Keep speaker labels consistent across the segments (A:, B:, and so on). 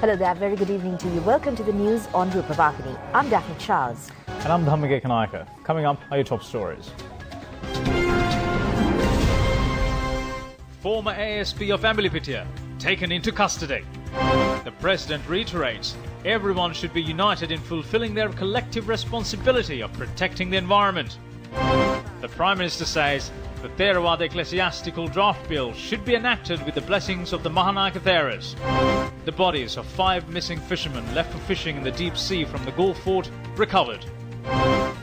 A: Hello there, very good evening to you. Welcome to the news on Rupavahini. I'm Daphne Charles.
B: And I'm Dhammika Kanayaka. Coming up are your top stories. Former ASP of Ambilipitia taken into custody. The President reiterates everyone should be united in fulfilling their collective responsibility of protecting the environment. The Prime Minister says the Theravada Ecclesiastical Draft Bill should be enacted with the blessings of the Mahanayaka Theras. The bodies of 5 missing fishermen left for fishing in the deep sea from the Gulf Fort recovered.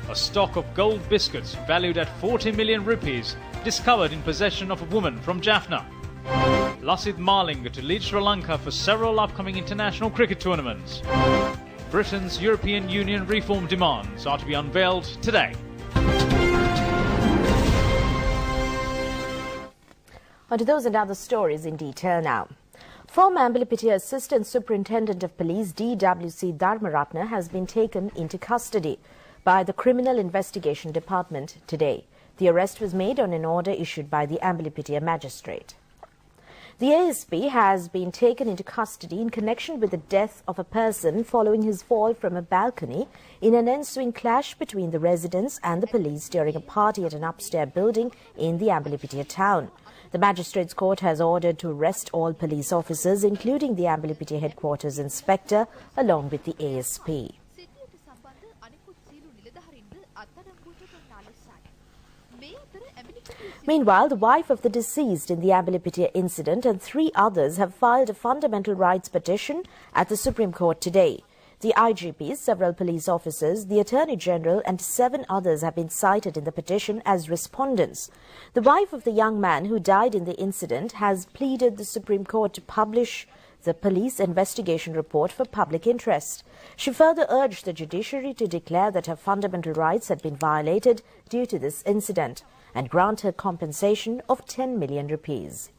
B: A stock of gold biscuits valued at 40 million rupees discovered in possession of a woman from Jaffna. Lasith Malinga to lead Sri Lanka for several upcoming international cricket tournaments. Britain's European Union reform demands are to be unveiled today.
A: On to those and other stories in detail now. Former Ambilipitia Assistant Superintendent of Police DWC Dharmaratna has been taken into custody by the Criminal Investigation Department today. The arrest was made on an order issued by the Ambilipitia magistrate. The ASP has been taken into custody in connection with the death of a person following his fall from a balcony in an ensuing clash between the residents and the police during a party at an upstairs building in the Ambilipitia town. The Magistrates Court has ordered to arrest all police officers, including the Ambilipitia Headquarters Inspector, along with the ASP. Meanwhile, the wife of the deceased in the Ambilipitia incident and 3 others have filed a fundamental rights petition at the Supreme Court today. The IGPs, several police officers, the Attorney General and 7 others have been cited in the petition as respondents. The wife of the young man who died in the incident has pleaded the Supreme Court to publish the police investigation report for public interest. She further urged the judiciary to declare that her fundamental rights had been violated due to this incident and grant her compensation of 10 million rupees.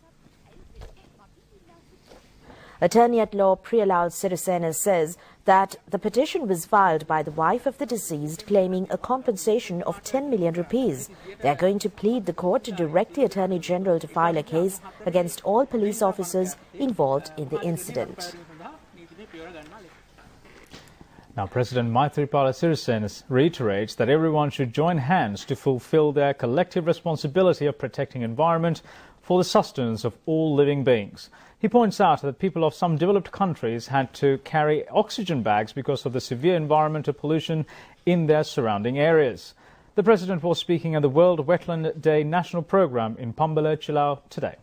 A: Attorney-at-Law Priyalal Sirisena says that the petition was filed by the wife of the deceased claiming a compensation of 10 million rupees. They are going to plead the court to direct the Attorney General to file a case against all police officers involved in the incident.
B: Now, President Maithripala Sirisena reiterates that everyone should join hands to fulfill their collective responsibility of protecting environment for the sustenance of all living beings. He points out that people of some developed countries had to carry oxygen bags because of the severe environmental pollution in their surrounding areas. The President was speaking at the World Wetland Day National Programme in Pambala, Chilau today.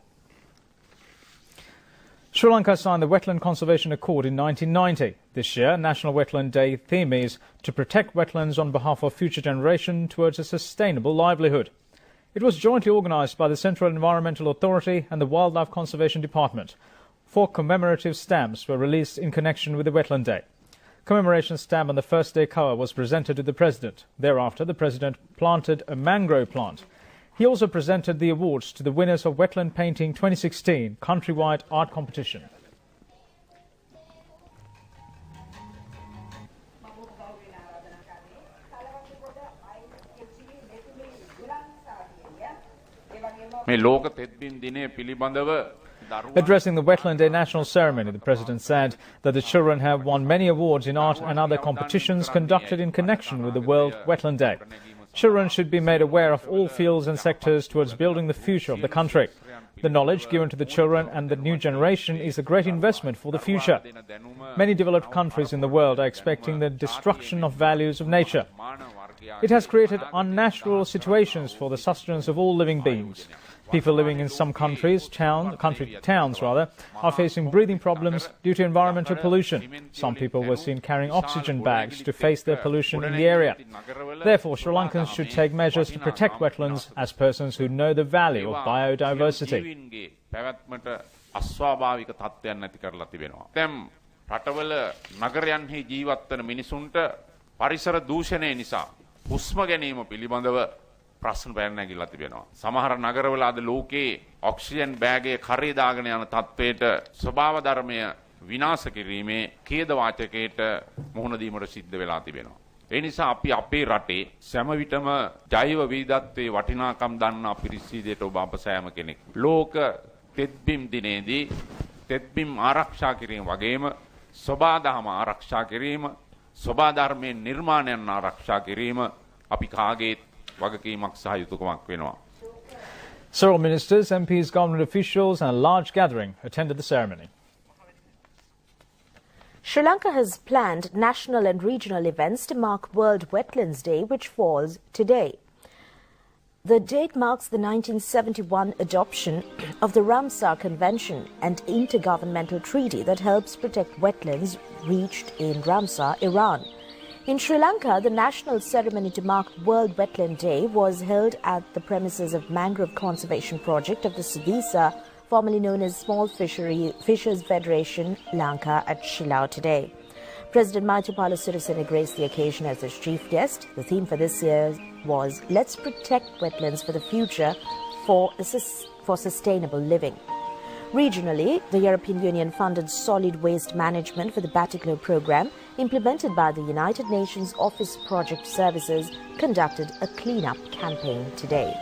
B: Sri Lanka signed the Wetland Conservation Accord in 1990. This year, National Wetland Day theme is to protect wetlands on behalf of future generations towards a sustainable livelihood. It was jointly organised by the Central Environmental Authority and the Wildlife Conservation Department. 4 commemorative stamps were released in connection with the Wetland Day. Commemoration stamp on the first day cover was presented to the President. Thereafter, the President planted a mangrove plant. He also presented the awards to the winners of Wetland Painting 2016 countrywide art competition. Addressing the Wetland Day National Ceremony, the President said that the children have won many awards in art and other competitions conducted in connection with the World Wetland Day. Children should be made aware of all fields and sectors towards building the future of the country. The knowledge given to the children and the new generation is a great investment for the future. Many developed countries in the world are expecting the destruction of values of nature. It has created unnatural situations for the sustenance of all living beings. People living in some countries, towns, are facing breathing problems due to environmental pollution. Some people were seen carrying oxygen bags to face their pollution in the area. Therefore, Sri Lankans should take measures to protect wetlands as persons who know the value of biodiversity.
C: ප්‍රශ්න පැන නැගිලා තිබෙනවා. සමහර නගරවල අද ලෝකේ oxygen බෑගයේ කරේ දාගෙන යන තත්වයට ස්වභාව ධර්මය විනාශ කිරීමේ ඛේද වාචකයට මුහුණ දීමට සිද්ධ වෙලා තිබෙනවා. ඒ නිසා අපි අපේ රටේ සෑම විටම ජෛව විවිධත්වයේ වටිනාකම් දන්නා පිරිසිදයට ඔබ අප සෑම කෙනෙක්. ලෝක තෙත්බිම් දිනේදී තෙත්බිම් ආරක්ෂා කිරීම වගේම සොබාදහම ආරක්ෂා කිරීම, සොබාධර්මයෙන් නිර්මාණයන් ආරක්ෂා කිරීම අපි කාගේත් වගකීමක් සහ යුතුකමක් වෙනවා.
B: Several ministers, MPs, government officials and a large gathering attended the ceremony.
A: Sri Lanka has planned national and regional events to mark World Wetlands Day, which falls today. The date marks the 1971 adoption of the Ramsar Convention, an intergovernmental treaty that helps protect wetlands reached in Ramsar, Iran. In Sri Lanka, the national ceremony to mark World Wetland Day was held at the premises of Mangrove Conservation Project of the Sudisa, formerly known as Small Fishers Federation, Lanka, at Shillong today. President Maithripala Sirisena graced the occasion as his chief guest. The theme for this year was Let's Protect Wetlands for the Future for Sustainable Living. Regionally, the European Union funded solid waste management for the Batticaloa program, implemented by the United Nations Office Project Services, conducted a clean-up campaign today.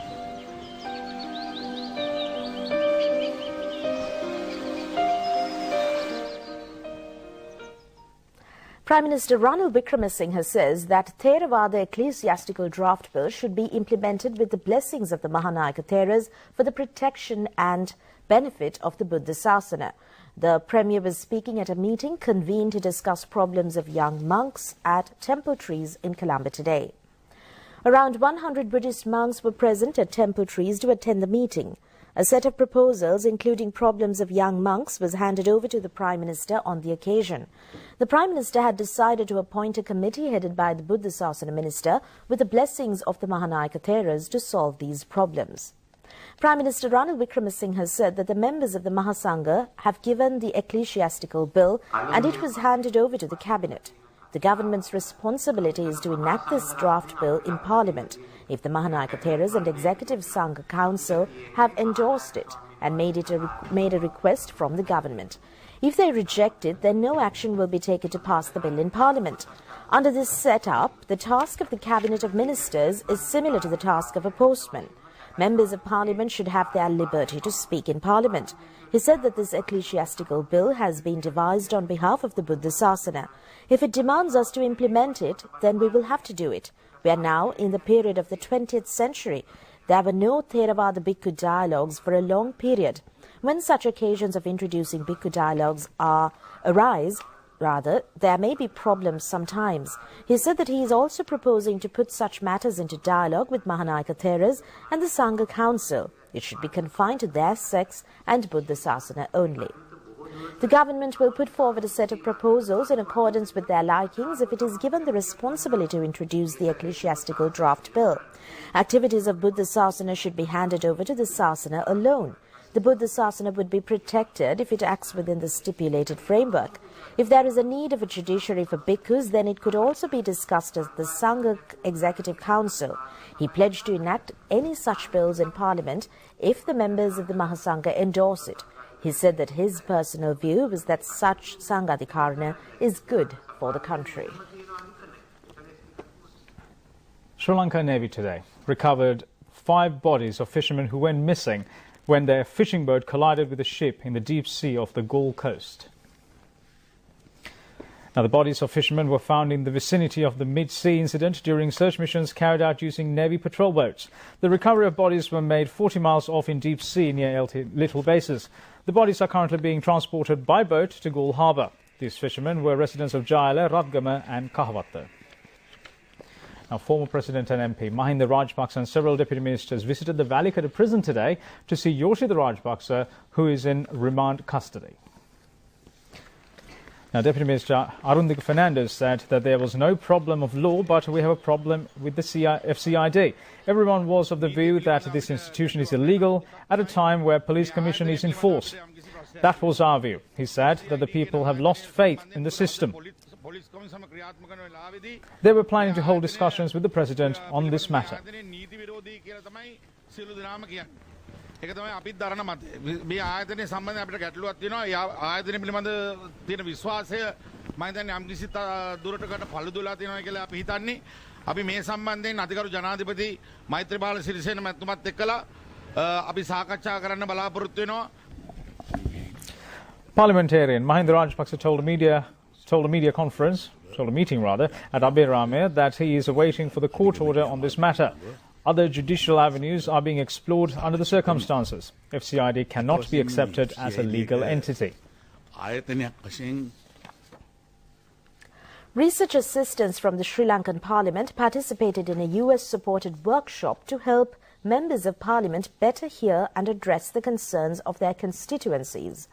A: Prime Minister Ranil Wickremesinghe says that Theravada ecclesiastical draft bill should be implemented with the blessings of the Mahanayaka Theras for the protection and benefit of the Buddha Sasana. The Premier was speaking at a meeting convened to discuss problems of young monks at Temple Trees in Colombo today. Around 100 Buddhist monks were present at Temple Trees to attend the meeting. A set of proposals, including problems of young monks, was handed over to the Prime Minister on the occasion. The Prime Minister had decided to appoint a committee headed by the Buddha Sasana Minister with the blessings of the Mahanayaka Theras to solve these problems. Prime Minister Ranil Wickremesinghe said that the members of the Mahasangha have given the ecclesiastical bill and it was handed over to the Cabinet. The government's responsibility is to enact this draft bill in Parliament. If the Mahanayaka Theras and Executive Sangha Council have endorsed it and made a request from the government. If they reject it, then no action will be taken to pass the bill in Parliament. Under this setup, the task of the Cabinet of Ministers is similar to the task of a postman. Members of Parliament should have their liberty to speak in Parliament. He said that this ecclesiastical bill has been devised on behalf of the Buddha Sasana. If it demands us to implement it, then we will have to do it. We are now in the period of the 20th century. There were no Theravada Bhikkhu dialogues for a long period. When such occasions of introducing Bhikkhu dialogues arise, there may be problems sometimes. He said that he is also proposing to put such matters into dialogue with Mahanayaka Theras and the Sangha Council. It should be confined to their sects and Buddha Sasana only. The government will put forward a set of proposals in accordance with their likings if it is given the responsibility to introduce the ecclesiastical draft bill. Activities of Buddha Sasana should be handed over to the Sasana alone. The Buddha Sasana would be protected if it acts within the stipulated framework. If there is a need of a judiciary for bhikkhus, then it could also be discussed at the Sangha Executive Council. He pledged to enact any such bills in Parliament if the members of the Mahasangha endorse it. He said that his personal view was that such Sanghadhikarana is good for the country.
B: Sri Lanka Navy today recovered 5 bodies of fishermen who went missing when their fishing boat collided with a ship in the deep sea off the Gold Coast. Now, the bodies of fishermen were found in the vicinity of the mid-sea incident during search missions carried out using Navy patrol boats. The recovery of bodies were made 40 miles off in deep sea near Little Bases. The bodies are currently being transported by boat to Galle Harbour. These fishermen were residents of Jayala, Radgama and Kahavatta. Now, former President and MP Mahinda Rajapaksa and several deputy ministers visited the Valikada prison today to see Yoshida Rajapaksa, who is in remand custody. Now, Deputy Minister Arundhika Fernandes said that there was no problem of law, but we have a problem with the FCID. Everyone was of the view that this institution is illegal at a time where police commission is in force. That was our view. He said that the people have lost faith in the system. They were planning to hold discussions with the President on this matter.
D: ඒක තමයි අපිත් දරන මතය. මේ ආයතනයේ සම්බන්ධයෙන් අපිට ගැටලුවක් තියෙනවා. ඒ ආයතනය පිළිබඳ තියෙන විශ්වාසය මම හිතන්නේ යම්කිසි දුරටකට පළුදුලා තියෙනවා කියලා අපි හිතන්නේ. අපි මේ සම්බන්ධයෙන් අධිකරු ජනාධිපති මෛත්‍රීපාල සිරිසේන මැතිතුමත් එක්කලා අපි සාකච්ඡා කරන්න බලාපොරොත්තු වෙනවා.
B: Parliamentarian Mahinda Rajapaksa told the media told a meeting at Abhiramaya that he is awaiting for the court order on this matter. Other judicial avenues are being explored under the circumstances. FCID cannot be accepted as a legal entity.
A: Research assistants from the Sri Lankan Parliament participated in a US-supported workshop to help members of Parliament better hear and address the concerns of their constituencies.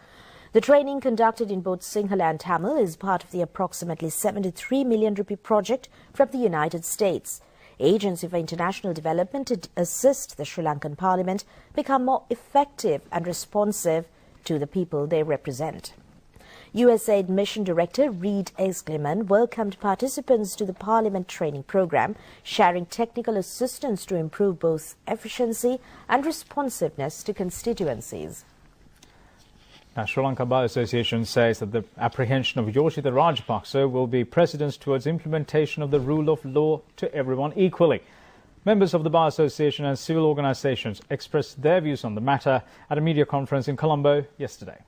A: The training, conducted in both Sinhala and Tamil, is part of the approximately 73 million rupee project from the United States, Agency for International Development, to assist the Sri Lankan Parliament become more effective and responsive to the people they represent. USAID Mission Director Reed Eskelman welcomed participants to the Parliament training program, sharing technical assistance to improve both efficiency and responsiveness to constituencies.
B: Now, Sri Lanka Bar Association says that the apprehension of Yoshida Rajapaksa will be precedence towards implementation of the rule of law to everyone equally. Members of the Bar Association and civil organisations expressed their views on the matter at a media conference in Colombo yesterday.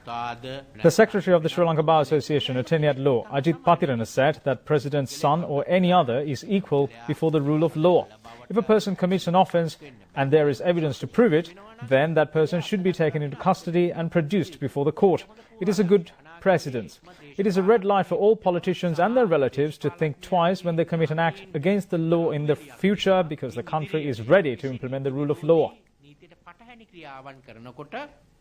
B: The Secretary of the Sri Lanka Bar Association, Attorney at Law, Ajit Patirana, said that President's son or any other is equal before the rule of law. If a person commits an offence and there is evidence to prove it, then that person should be taken into custody and produced before the court. It is a good precedent. It is a red light for all politicians and their relatives to think twice when they commit an act against the law in the future, because the country is ready to implement the rule of law.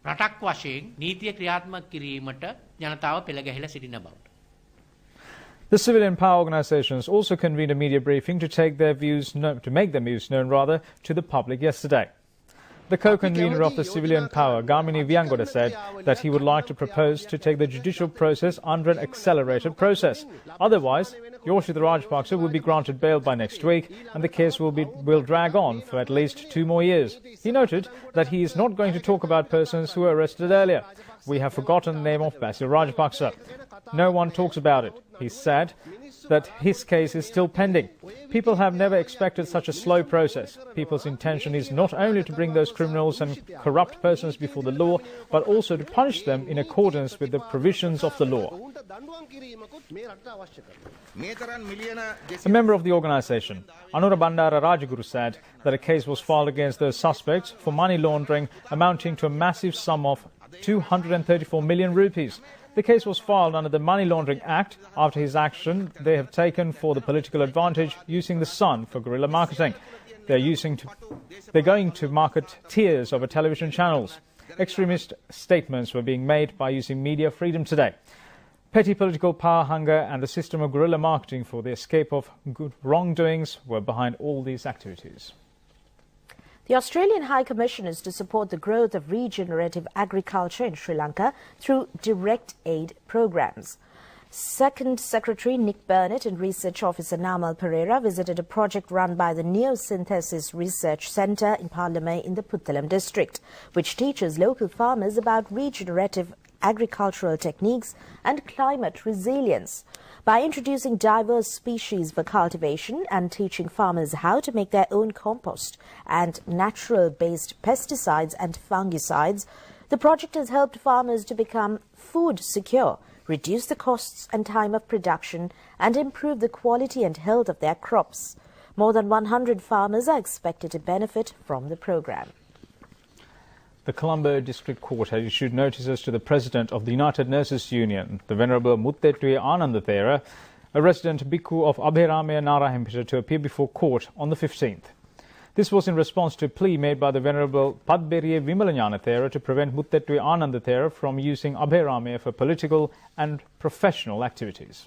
E: රටක් වශයෙන් නීතිය ක්‍රියාත්මක කිරීමට ජනතාව පෙළගැහිලා සිටින බව.
B: The civilian power organisations also convened a media briefing to make their views known to the public yesterday. The co-convener of the civilian power, Gamini Viangoda, said that he would like to propose to take the judicial process under an accelerated process. Otherwise, Yoshida Rajapaksa will be granted bail by next week and the case will drag on for at least 2 more years. He noted that he is not going to talk about persons who were arrested earlier. We have forgotten the name of Basil Rajapaksa. No one talks about it. He said that his case is still pending. People have never expected such a slow process. People's intention is not only to bring those criminals and corrupt persons before the law, but also to punish them in accordance with the provisions of the law. A member of the organisation, Anura Bandara Rajaguru, said that a case was filed against those suspects for money laundering amounting to a massive sum of 234 million rupees. The case was filed under the Money Laundering Act after his action they have taken for the political advantage using the Sun for guerrilla marketing. They're going to market tiers over television channels. Extremist statements were being made by using media freedom today. Petty political power hunger and the system of guerrilla marketing for the escape of wrongdoings were behind all these activities.
A: The Australian High Commission is to support the growth of regenerative agriculture in Sri Lanka through direct aid programs. Second Secretary Nick Burnett and Research Officer Namal Pereira visited a project run by the Neosynthesis Research Centre in Parliament in the Puttalam district, which teaches local farmers about regenerative agricultural techniques and climate resilience. By introducing diverse species for cultivation and teaching farmers how to make their own compost and natural-based pesticides and fungicides, the project has helped farmers to become food secure, reduce the costs and time of production, and improve the quality and health of their crops. More than 100 farmers are expected to benefit from the program.
B: The Colombo District Court has issued notices to the President of the United Nurses Union, the Venerable Muttettuwe Anandathera, a resident bhikkhu of Abhiramaya Narahempita, to appear before court on the 15th. This was in response to a plea made by the Venerable Padberiye Vimalanyanathera to prevent Muttettuwe Anandathera from using Abhiramaya for political and professional activities.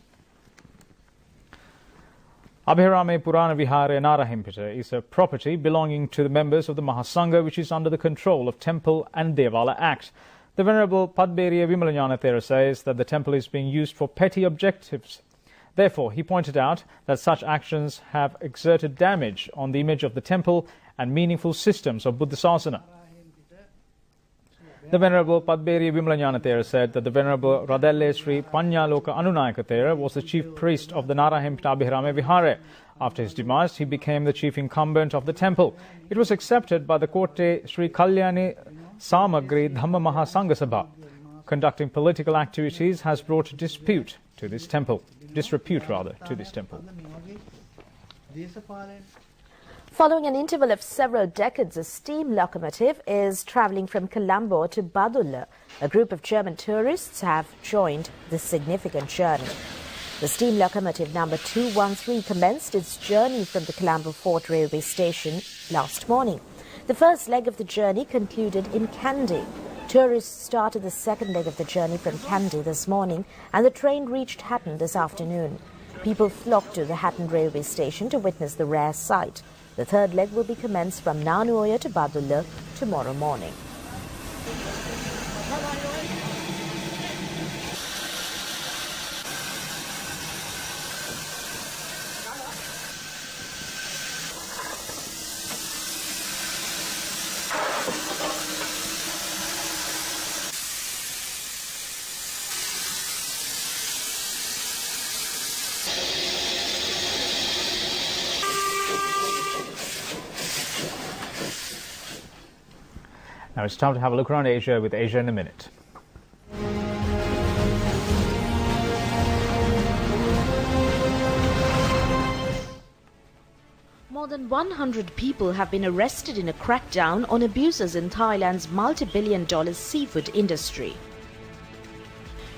B: Abhiramaya Purana Vihare Narahempita is a property belonging to the members of the Mahasangha, which is under the control of Temple and Devala Act. The Venerable Padberiye Vimalanyanathera says that the temple is being used for petty objectives. Therefore, he pointed out that such actions have exerted damage on the image of the temple and meaningful systems of Buddha Sasana. The Venerable Padberiye Vimalanyanathera said that the Venerable Radelle Sri Panyaloka Anunayakathera was the chief priest of the Narahempita Abhiramaya Vihare. After his demise, he became the chief incumbent of the temple. It was accepted by the Kotte Sri Kalyani Samagri Dhamma Mahasangha Sabha. conducting political activities has brought disrepute to this temple.
A: Following an interval of several decades, a steam locomotive is travelling from Colombo to Badulla. A group of German tourists have joined this significant journey. The steam locomotive number 213 commenced its journey from the Colombo Fort railway station last morning. The first leg of the journey concluded in Kandy. Tourists started the second leg of the journey from Kandy this morning, and the train reached Hatton this afternoon. People flocked to the Hatton railway station to witness the rare sight. The third leg will be commenced from Nanuoya to Badulla tomorrow morning.
B: Now it's time to have a look around Asia with Asia in a Minute.
A: More than 100 people have been arrested in a crackdown on abuses in Thailand's multi-billion-dollar seafood industry.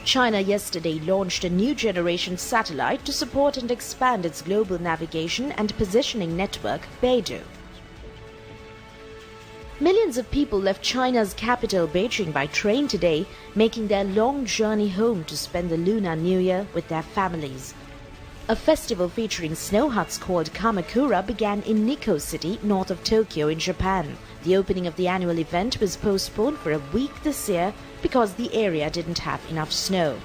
A: China yesterday launched a new generation satellite to support and expand its global navigation and positioning network, Beidou. Millions of people left China's capital Beijing by train today, making their long journey home to spend the Lunar New Year with their families. A festival featuring snow huts called Kamakura began in Nikko City, north of Tokyo in Japan. The opening of the annual event was postponed for a week this year because the area didn't have enough snow.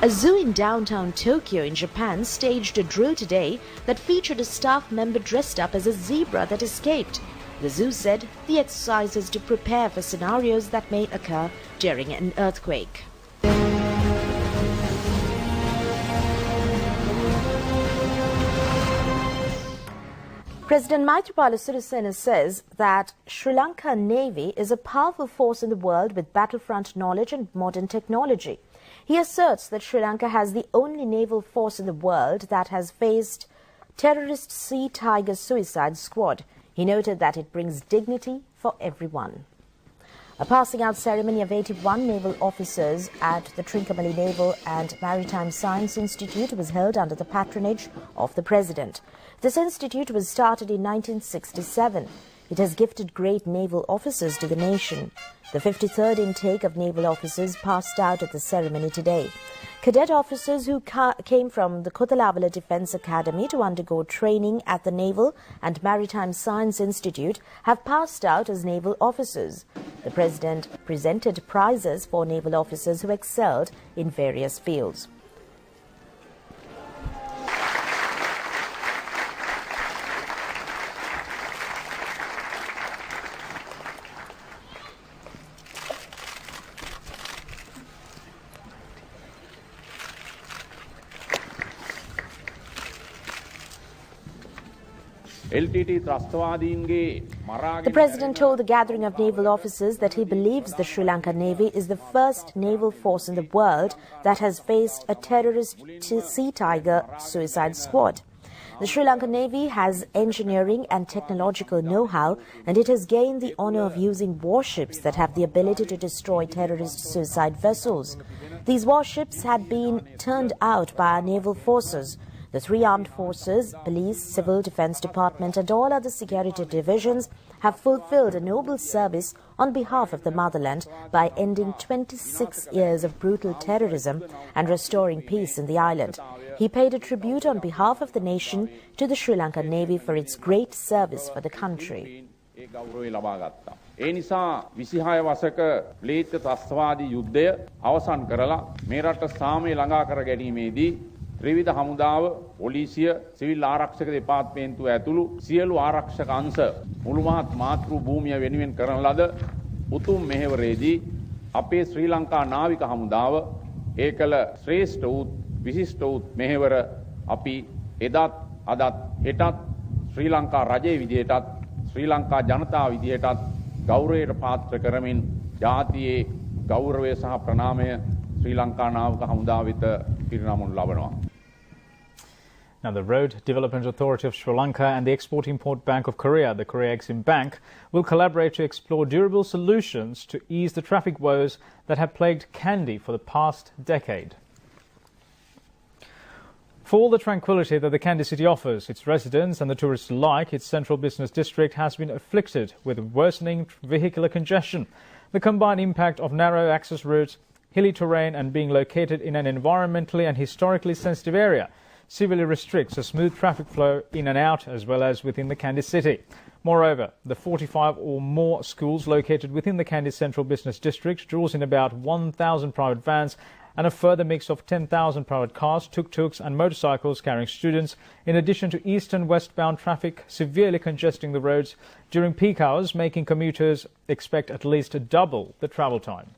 A: A zoo in downtown Tokyo in Japan staged a drill today that featured a staff member dressed up as a zebra that escaped. The zoo said the exercise is to prepare for scenarios that may occur during an earthquake. President Maithripala Sirisena says that Sri Lanka Navy is a powerful force in the world with battlefront knowledge and modern technology. He asserts that Sri Lanka has the only naval force in the world that has faced terrorist Sea Tiger suicide squad. He noted that it brings dignity for everyone. A passing out ceremony of 81 naval officers at the Trincomalee Naval and Maritime Science Institute was held under the patronage of the President. This institute was started in 1967. It has gifted great naval officers to the nation. The 53rd intake of naval officers passed out at the ceremony today. Cadet officers who came from the Kotalavala Defence Academy to undergo training at the Naval and Maritime Science Institute have passed out as naval officers. The President presented prizes for naval officers who excelled in various fields. The President told the gathering of naval officers that he believes the Sri Lanka Navy is the first naval force in the world that has faced a terrorist Sea Tiger suicide squad. The Sri Lanka Navy has engineering and technological know-how, and it has gained the honour of using warships that have the ability to destroy terrorist suicide vessels. These warships had been turned out by our naval forces. The three armed forces, police, civil defence department and all other security divisions have fulfilled a noble service on behalf of the motherland by ending 26 years of brutal terrorism and restoring peace in the island. He paid a tribute on behalf of the nation to the Sri Lanka Navy for its great service for the country.
F: ඒ නිසා 26 වසක ම්ලේච්ඡ ත්‍රස්තවාදී යුද්ධය අවසන් කරලා මේ රට සාමය ළඟා කර ගැනීමේදී ත්‍රිවිධ හමුදාව, පොලිසිය, සිවිල් ආරක්ෂක දෙපාර්තමේන්තුව ඇතුළු සියලු ආරක්ෂක අංශ මුළුමහත් මාතෘ භූමිය වෙනුවෙන් කරන ලද උතුම් මෙහෙවරේදී අපේ ශ්‍රී ලංකා නාවික හමුදාව ඒකල ශ්‍රේෂ්ඨ වූ විශිෂ්ට වූ මෙහෙවර අපි එදත් අදත් හෙටත් ශ්‍රී ලංකා රජයේ විදියටත් ශ්‍රී ලංකා ජනතාව විදියටත් ගෞරවයට පාත්‍ර කරමින් ජාතියේ ගෞරවය සහ ප්‍රණාමය ශ්‍රී ලංකා නාවික හමුදාව වෙත පිරිනමනු ලබනවා.
B: Now, the Road Development Authority of Sri Lanka and the Export-Import Bank of Korea, the Korea Exim Bank, will collaborate to explore durable solutions to ease the traffic woes that have plagued Kandy for the past decade. For all the tranquility that the Kandy city offers its residents and the tourists alike, its central business district has been afflicted with worsening vehicular congestion. The combined impact of narrow access routes, hilly terrain and being located in an environmentally and historically sensitive area severely restricts a smooth traffic flow in and out as well as within the Kandy city. Moreover, the 45 or more schools located within the Kandy Central Business District draws in about 1,000 private vans and a further mix of 10,000 private cars, tuk-tuks and motorcycles carrying students, in addition to east and westbound traffic severely congesting the roads during peak hours, making commuters expect at least double the travel time.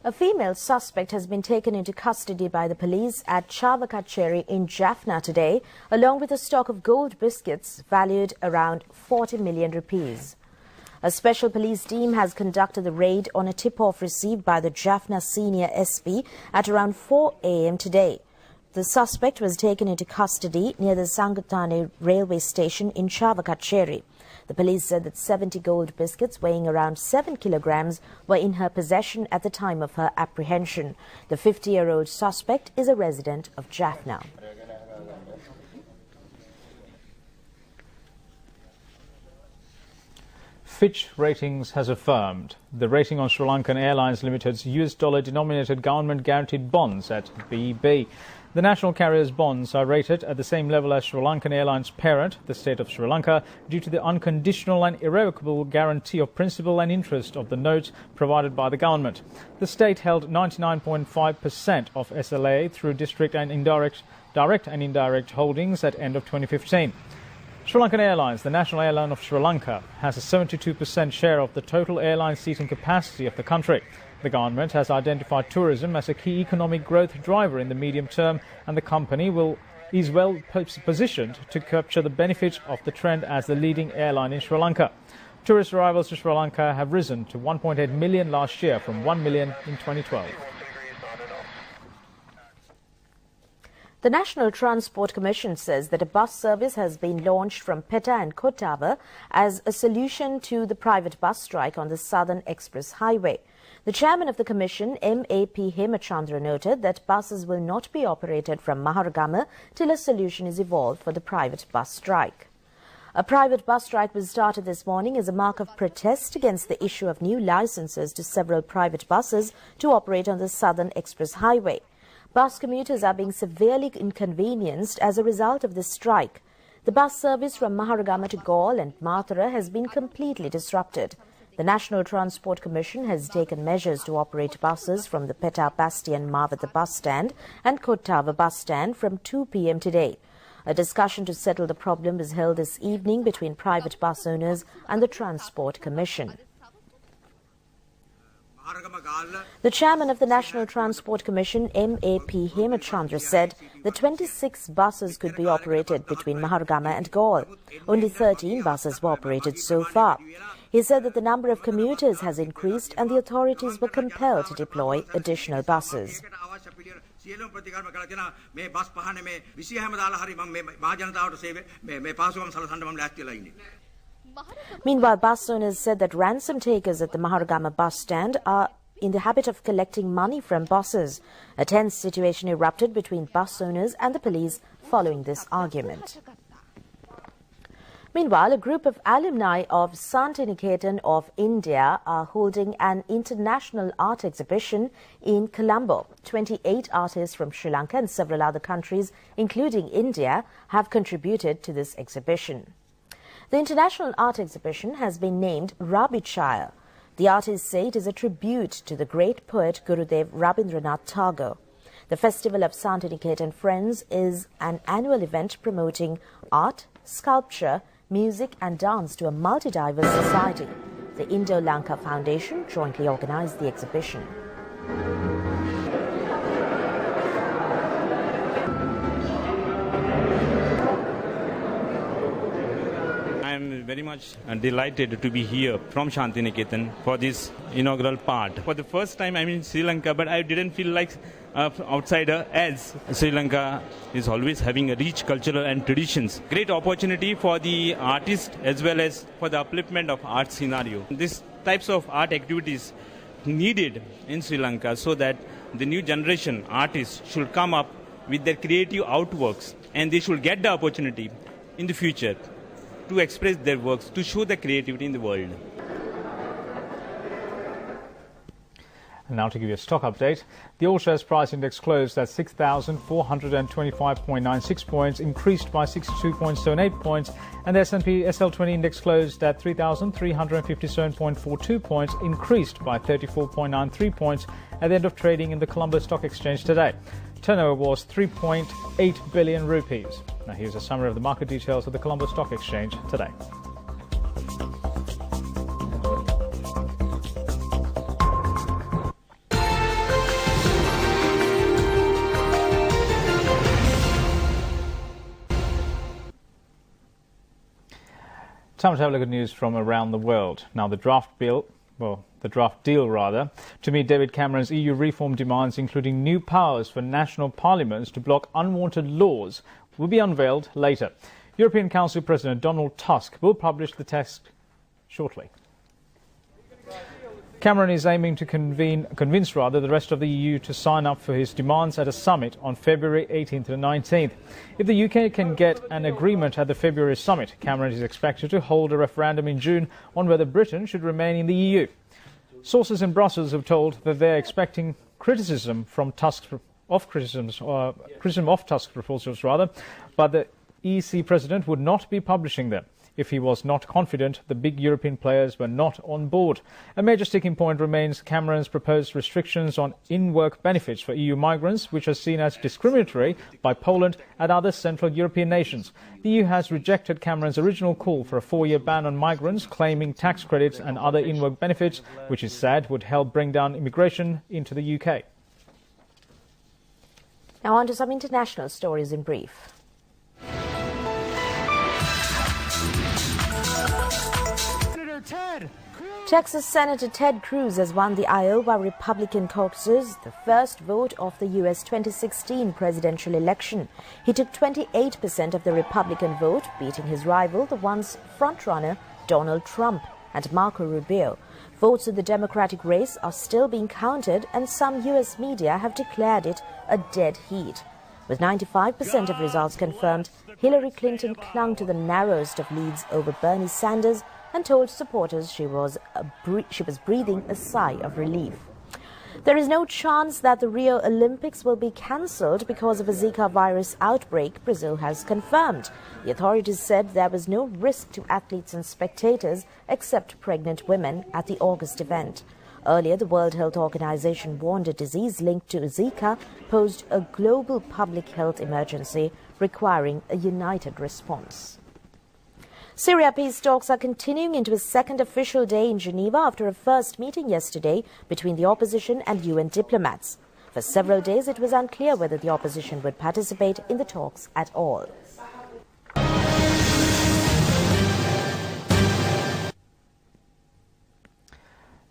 A: A female suspect has been taken into custody by the police at Chavakacheri in Jaffna today, along with a stock of gold biscuits valued around 40 million rupees. A special police team has conducted the raid on a tip-off received by the Jaffna senior SP at around 4 a.m. today. The suspect was taken into custody near the Sangatane railway station in Chavakacheri. The police said that 70 gold biscuits weighing around 7 kilograms were in her possession at the time of her apprehension. The 50-year-old suspect is a resident of Jaffna.
B: Fitch Ratings has affirmed the rating on Sri Lankan Airlines Limited's US dollar-denominated government-guaranteed bonds at BB. The national carrier's bonds are rated at the same level as Sri Lankan Airlines' parent, the state of Sri Lanka, due to the unconditional and irrevocable guarantee of principal and interest of the notes provided by the government. The state held 99.5% of SLA through direct and indirect holdings at end of 2015. Sri Lankan Airlines, the national airline of Sri Lanka, has a 72% share of the total airline seating capacity of the country. The government has identified tourism as a key economic growth driver in the medium term, and the company is well positioned to capture the benefit of the trend as the leading airline in Sri Lanka. Tourist arrivals to Sri Lanka have risen to 1.8 million last year from 1 million in 2012.
A: The National Transport Commission says that a bus service has been launched from Petta and Kottava as a solution to the private bus strike on the Southern Express Highway. The chairman of the commission, M.A.P. Hemachandra, noted that buses will not be operated from Maharagama till a solution is evolved for the private bus strike. A private bus strike was started this morning as a mark of protest against the issue of new licenses to several private buses to operate on the Southern Express Highway. Bus commuters are being severely inconvenienced as a result of this strike. The bus service from Maharagama to Galle and Mathura has been completely disrupted. The National Transport Commission has taken measures to operate buses from the Petta Bastion Mavata bus stand and Kottava bus stand from 2 p.m. today. A discussion to settle the problem was held this evening between private bus owners and the Transport Commission. The chairman of the National Transport Commission, M.A.P. Hemachandra, said that 26 buses could be operated between Maharagama and Galle. Only 13 buses were operated so far. He said that the number of commuters has increased and the authorities were compelled to deploy additional buses. Meanwhile, bus owners said that ransom takers at the Maharagama bus stand are in the habit of collecting money from buses. A tense situation erupted between bus owners and the police following this argument. Meanwhile, a group of alumni of Santiniketan of India are holding an international art exhibition in Colombo. 28 artists from Sri Lanka and several other countries, including India, have contributed to this exhibition. The international art exhibition has been named Rabichaya. The artists say it is a tribute to the great poet Gurudev Rabindranath Tagore. The Festival of Santiniketan Friends is an annual event promoting art, sculpture, music and dance to a multi-diverse society. The Indo-Lanka Foundation jointly organized the exhibition.
G: very much delighted to be here from Shantiniketan for this inaugural part. For the first time I'm in Sri Lanka, but I didn't feel like an outsider, as Sri Lanka is always having a rich cultural and traditions. Great opportunity for the artists as well as for the upliftment of art scenario. These types of art activities needed in Sri Lanka so that the new generation artists should come up with their creative outworks, and they should get the opportunity in the future to express their works, to show the creativity in the world.
B: And now to give you a stock update, the All Shares Price Index closed at 6,425.96 points, increased by 62.78 points, and the S&P SL20 Index closed at 3,357.42 points, increased by 34.93 points at the end of trading in the Colombo Stock Exchange today. Turnover was 3.8 billion rupees. Now here's a summary of the market details of the Colombo Stock Exchange today. Time to have a look at news from around the world. Now, the draft deal, to meet David Cameron's EU reform demands, including new powers for national parliaments to block unwanted laws, will be unveiled later. European Council President Donald Tusk will publish the text shortly. Cameron is aiming to convince the rest of the EU to sign up for his demands at a summit on February 18th and 19th. If the UK can get an agreement at the February summit, Cameron is expected to hold a referendum in June on whether Britain should remain in the EU. Sources in Brussels have told that they are expecting criticism of Tusk's proposals, but the EC president would not be publishing them if he was not confident the big European players were not on board. A major sticking point remains Cameron's proposed restrictions on in-work benefits for EU migrants, which are seen as discriminatory by Poland and other Central European nations. The EU has rejected Cameron's original call for a 4-year ban on migrants, claiming tax credits and other in-work benefits, which is said would help bring down immigration into the UK.
A: Now on to some international stories in brief. Texas Senator Ted Cruz has won the Iowa Republican caucus, the first vote of the U.S. 2016 presidential election. He took 28% of the Republican vote, beating his rival, the once frontrunner Donald Trump and Marco Rubio. Votes in the Democratic race are still being counted, and some U.S. media have declared it a dead heat. With 95% of results confirmed, Hillary Clinton clung to the narrowest of leads over Bernie Sanders and told supporters she was breathing a sigh of relief. There is no chance that the Rio Olympics will be cancelled because of a Zika virus outbreak, Brazil has confirmed. The authorities said there was no risk to athletes and spectators except pregnant women at the August event. Earlier, the World Health Organization warned a disease linked to Zika posed a global public health emergency requiring a united response. Syria peace talks are continuing into a second official day in Geneva after a first meeting yesterday between the opposition and UN diplomats. For several days, it was unclear whether the opposition would participate in the talks at all.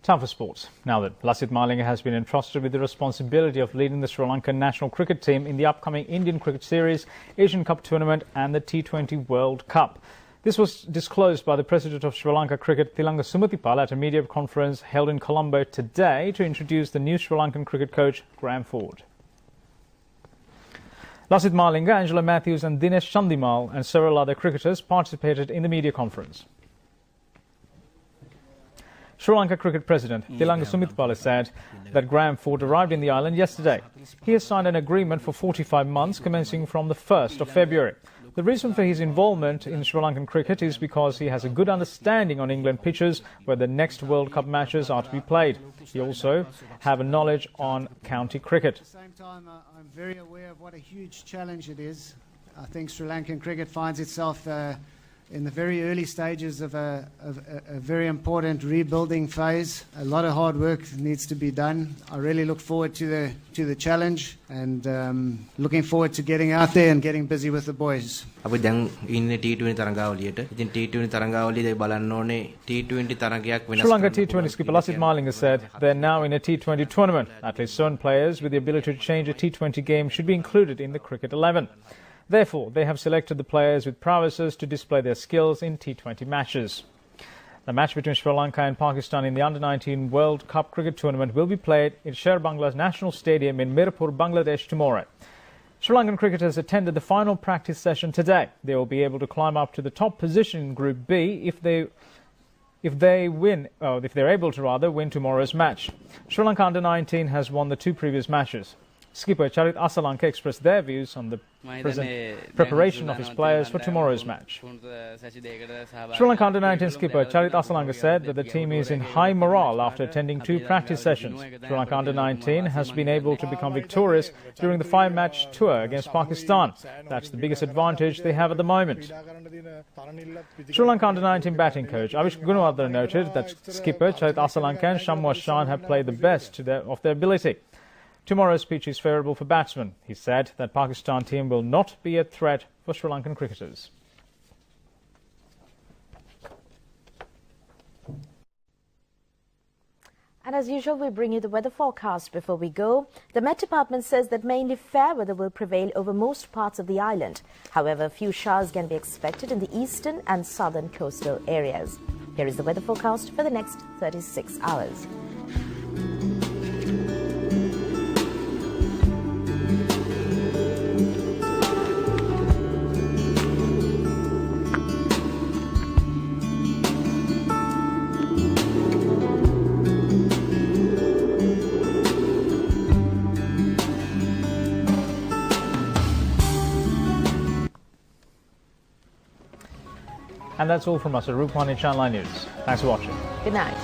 B: Time for sports. Now that Lasith Malinga has been entrusted with the responsibility of leading the Sri Lankan national cricket team in the upcoming Indian Cricket Series, Asian Cup Tournament and the T20 World Cup. This was disclosed by the President of Sri Lanka Cricket, Thilanga Sumathipala, at a media conference held in Colombo today to introduce the new Sri Lankan cricket coach, Graham Ford. Lasith Malinga, Angela Matthews and Dinesh Chandimal and several other cricketers participated in the media conference. Sri Lanka Cricket President Thilanga Sumathipala said that Graham Ford arrived in the island yesterday. He has signed an agreement for 45 months commencing from the 1st of February. The reason for his involvement in Sri Lankan cricket is because he has a good understanding on England pitches where the next World Cup matches are to be played. He also has a knowledge on county cricket.
H: At the same time, I'm very aware of what a huge challenge it is. I think Sri Lankan cricket finds itself in the very early stages of a very important rebuilding phase. A lot of hard work needs to be done. I really look forward to the challenge and looking forward to getting out there and getting busy with the boys.
I: අපි දැන් ඉන්නේ T20 තරඟාවලියට. ඉතින් T20 තරඟාවලියේදී බලන්න ඕනේ T20 තරඟයක් වෙනස්
B: Sri Lanka T20 skipper Lasith Malinga said they're now in a T20 tournament. At least certain players with the ability to change a T20 game should be included in the cricket 11. Therefore, they have selected the players with prowesses to display their skills in T20 matches. The match between Sri Lanka and Pakistan in the Under-19 World Cup Cricket Tournament will be played in Sher Bangla's National Stadium in Mirpur, Bangladesh tomorrow. Sri Lankan cricketers attended the final practice session today. They will be able to climb up to the top position in Group B if they're able to win tomorrow's match. Sri Lanka Under-19 has won the 2 previous matches. Skipper Charit Asalanka expressed their views on the preparation of his players for tomorrow's match. Sri Lanka Under-19 skipper Charit Asalanka said that the team is in high morale after attending 2 practice sessions. Sri Lanka Under-19 has been able to become victorious during the 5-match tour against Pakistan. That's the biggest advantage they have at the moment. Sri Lanka Under-19 batting coach Avish Gunawardene noted that skipper Charit Asalanka and Shamwa Shan have played the best of their ability. Tomorrow's pitch is favourable for batsmen. He said that Pakistan team will not be a threat for Sri Lankan cricketers.
A: And as usual, we bring you the weather forecast before we go. The Met Department says that mainly fair weather will prevail over most parts of the island. However, a few showers can be expected in the eastern and southern coastal areas. Here is the weather forecast for the next 36 hours.
B: And that's all from us at Rupavahini Channel 9 News. Thanks for watching.
A: Good night.